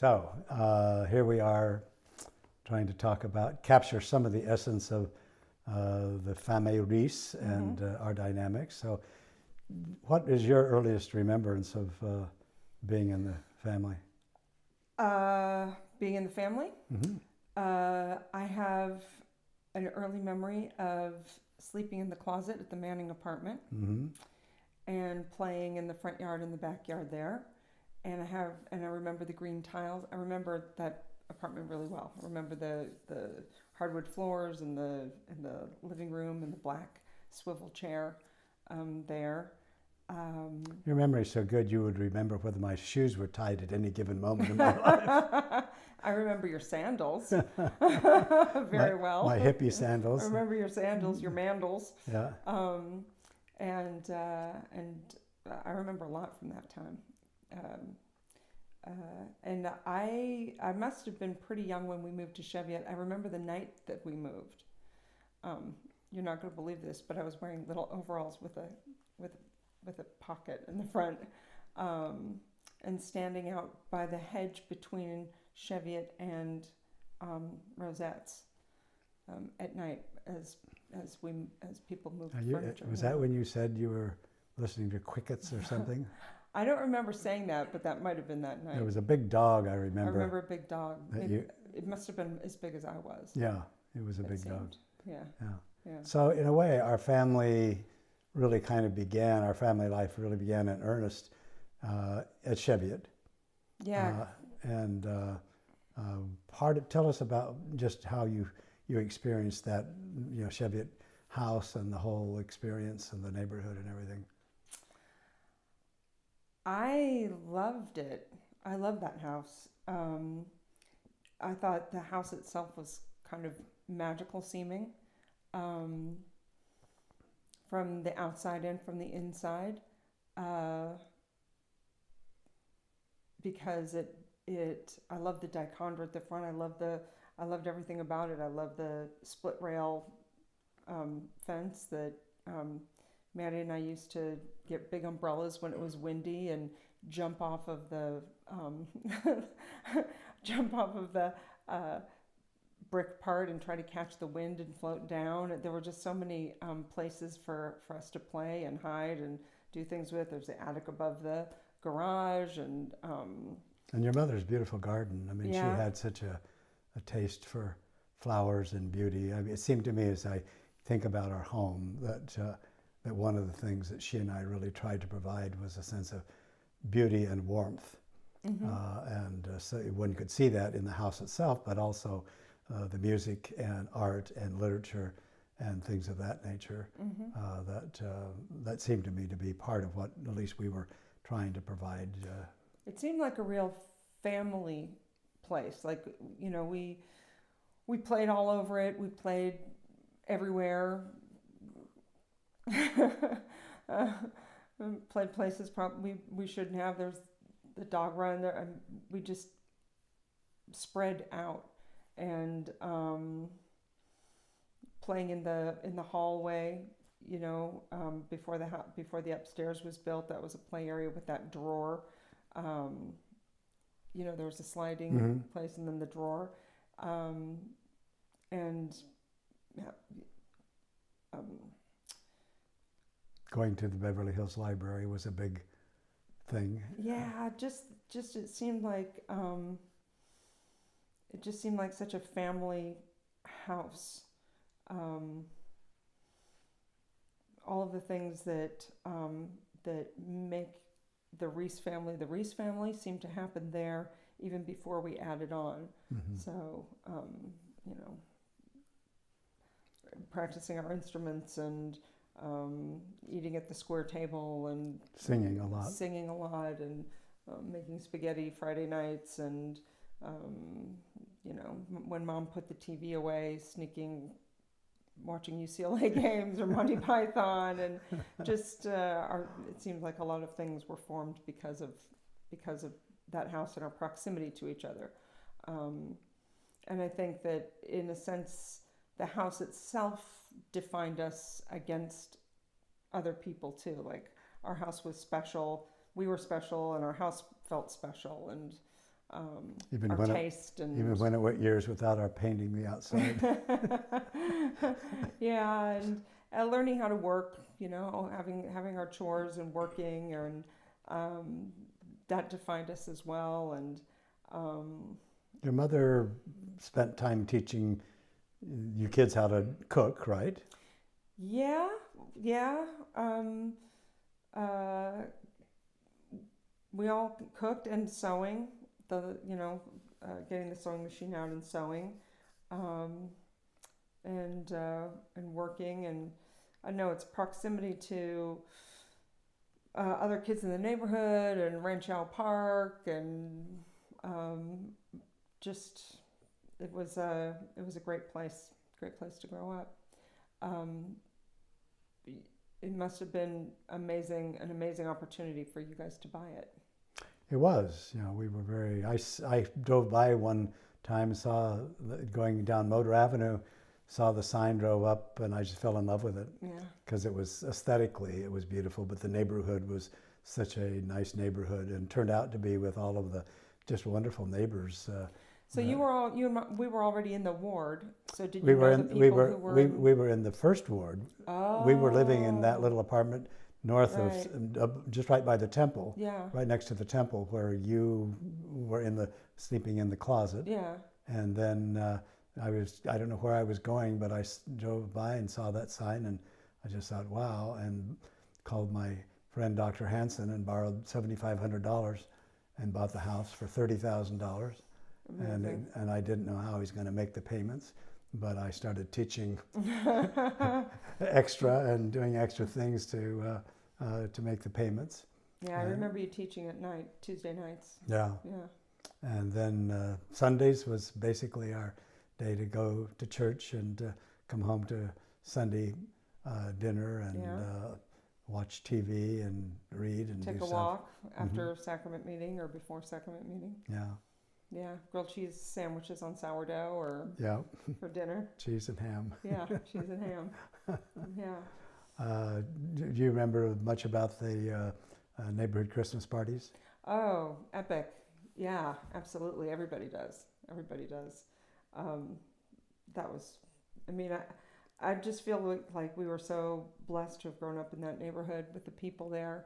So here we are trying to capture some of the essence of the famille Rees and our dynamics. So what is your earliest remembrance of being in the family? Being in the family? Mm-hmm. I have an early memory of sleeping in the closet at the Manning apartment Mm-hmm. and playing in the front yard and the backyard there. And I remember the green tiles. I remember that apartment really well. I remember the hardwood floors and the living room and the black swivel chair there. Your memory's so good you would remember whether my shoes were tied at any given moment in my life. I remember your sandals very well. My hippie sandals. I remember your sandals, your mandals. Yeah. And I remember a lot from that time. And I must have been pretty young when we moved to Cheviot. I remember the night that we moved. You're not going to believe this, but I was wearing little overalls with a pocket in the front, and standing out by the hedge between Cheviot and Rosette's at night as people moved furniture. Was that when you said you were listening to crickets or something? I don't remember saying that, but that might have been that night. There was a big dog, I remember. I remember a big dog. It must have been as big as I was. Yeah, it was a big dog. Yeah. Yeah. So in a way, our family our family life really began in earnest at Cheviot. Yeah. Tell us about just how you experienced that, Cheviot house and the whole experience and the neighborhood and everything. I loved it. I loved that house. I thought the house itself was kind of magical seeming, from the outside and from the inside, because I loved the dichondra at the front. I loved everything about it. I loved the split rail fence that Maddie and I used to get big umbrellas when it was windy and jump off of the brick part and try to catch the wind and float down. There were just so many places for us to play and hide and do things with. There's the attic above the garage and your mother's beautiful garden. I mean, yeah. She had such a taste for flowers and beauty. I mean, it seemed to me as I think about our home that one of the things that she and I really tried to provide was a sense of beauty and warmth. Mm-hmm. So one could see that in the house itself, but also the music and art and literature and things of that nature. Mm-hmm. That seemed to me to be part of what at least we were trying to provide. It seemed like a real family place. Like, we played all over it. We played everywhere. Played places probably we shouldn't have. There's the dog run there, and we just spread out and playing in the hallway. Before the upstairs was built, that was a play area with that drawer. There was a sliding Mm-hmm. place and then the drawer, and yeah. Going to the Beverly Hills Library was a big thing. Yeah, just it seemed like such a family house. All of the things that make the Rees family seem to happen there even before we added on. Mm-hmm. So practicing our instruments and eating at the square table and singing a lot and making spaghetti Friday nights and when Mom put the TV away, watching UCLA games or Monty Python, and just it seems like a lot of things were formed because of that house and our proximity to each other, and I think that in a sense the house itself defined us against other people too. Like, our house was special, we were special, and our house felt special, and Even our when taste and even when it went years without our painting the outside. yeah, and learning how to work, having our chores and working, and that defined us as well. And Your mother spent time teaching you kids how to cook, right? yeah, yeah. Uh, we all cooked and sewing. Getting the sewing machine out and sewing, um, and working. And I know it's proximity to other kids in the neighborhood and Rancho Park, and just it was a great place to grow up. Um, it must have been an amazing opportunity for you guys to buy it. It was. We were very. I drove by one time, going down Motor Avenue, saw the sign, drove up, and I just fell in love with it. Yeah. Because it was aesthetically, it was beautiful, but the neighborhood was such a nice neighborhood, and turned out to be, with all of the just wonderful neighbors. So we were already in the ward. So did We you were know the in. people who were in? We were in the first ward. Oh. We were living in that little apartment north Right. of, just right by the temple. Yeah. Right next to the temple, where you were sleeping in the closet. Yeah. And then I don't know where I was going, but I drove by and saw that sign, and I just thought, wow, and called my friend Dr. Hansen and borrowed $7,500 and bought the house for $30,000. And I didn't know how he was going to make the payments, but I started teaching extra and doing extra things to make the payments. Yeah, I remember you teaching at night, Tuesday nights. Yeah. Yeah. And then Sundays was basically our day to go to church and come home to Sunday dinner and watch TV and read and Take do a stuff. walk after sacrament meeting or before sacrament meeting. Yeah. Yeah, grilled cheese sandwiches on sourdough or for dinner. Cheese and ham. Yeah, cheese and ham. Yeah. Do you remember much about the neighborhood Christmas parties? Oh, epic. Yeah, absolutely. Everybody does. That was, I just feel like we were so blessed to have grown up in that neighborhood with the people there.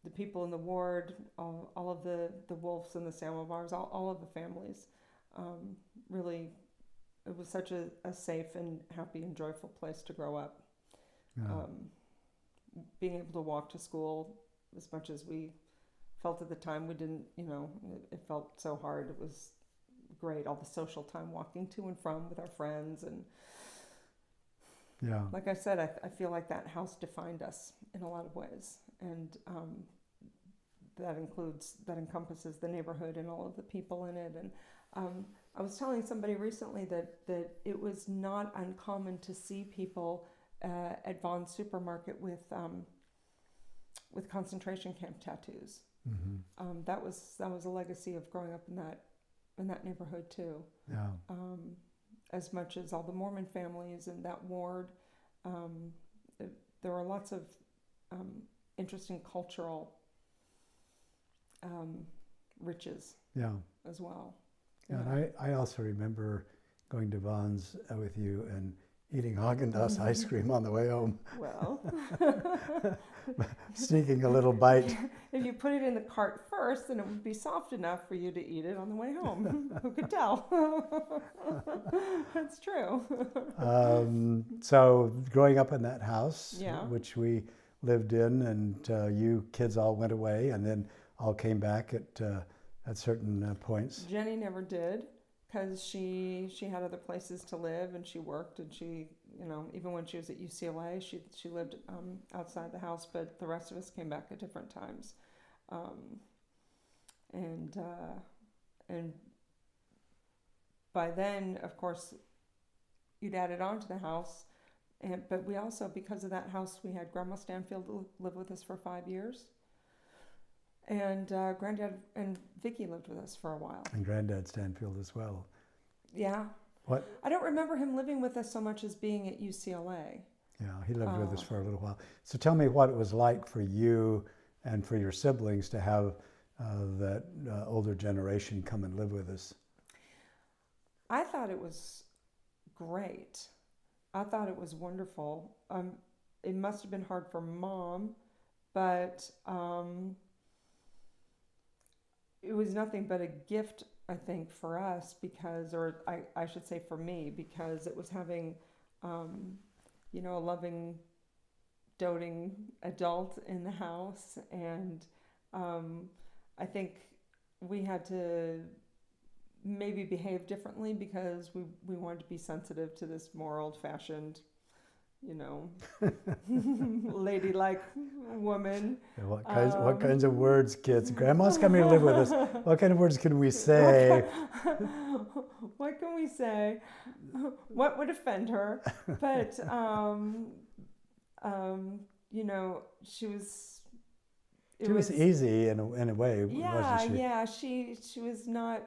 The people in the ward, all of the Wolves and the Samovars, all of the families. Really, it was such a safe and happy and joyful place to grow up. Yeah. Being able to walk to school, as much as we felt at the time, we didn't, it felt so hard. It was great, all the social time walking to and from with our friends. And like I said, I feel like that house defined us in a lot of ways. And that encompasses the neighborhood and all of the people in it. And I was telling somebody recently that it was not uncommon to see people at Vaughn's supermarket with concentration camp tattoos. Mm-hmm. That was a legacy of growing up in that neighborhood too. Yeah. As much as all the Mormon families in that ward, there were lots of interesting cultural riches. Yeah. As well. Yeah. And I also remember going to Vaughn's with you and eating Haagen-Dazs ice cream on the way home. Well, sneaking a little bite. If you put it in the cart first, then it would be soft enough for you to eat it on the way home. Who could tell? That's true. So growing up in that house, Yeah. which we lived in, and you kids all went away and then all came back at certain points. Jenny never did, because she had other places to live, and she worked, and she, even when she was at UCLA, she lived outside the house, but the rest of us came back at different times. And by then, of course, you'd added on to the house, but we also, because of that house, we had Grandma Stanfield live with us for 5 years. And Granddad and Vicky lived with us for a while. And Granddad Stanfield as well. Yeah. What? I don't remember him living with us so much as being at UCLA. Yeah, he lived with us for a little while. So tell me what it was like for you and for your siblings to have that older generation come and live with us? I thought it was great. I thought it was wonderful. It must have been hard for Mom, but it was nothing but a gift, I think, for us because, or I should say for me, because it was having, a loving, doting adult in the house. And I think we had to maybe behave differently because we wanted to be sensitive to this more old-fashioned, ladylike woman. What kinds of words, kids? Grandma's coming to live with us. What kind of words can we say? What can we say? What would offend her? But she was. She was easy in a way, yeah, wasn't she? Yeah. She was not.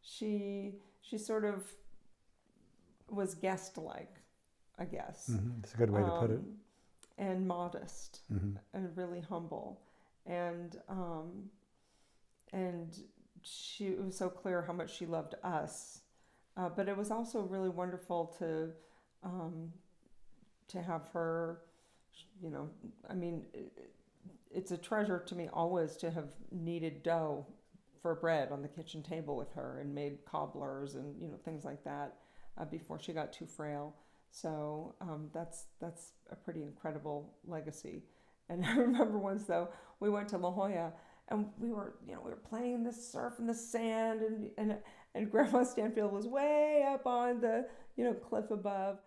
She sort of was guest-like, I guess. Mm-hmm. That's a good way to put it. And modest, Mm-hmm. and really humble, and it was so clear how much she loved us. But it was also really wonderful to have her. It's a treasure to me always to have kneaded dough for bread on the kitchen table with her and made cobblers and things like that before she got too frail. So that's a pretty incredible legacy. And I remember once though we went to La Jolla and we were playing in the surf in the sand and Grandma Stanfield was way up on the cliff above.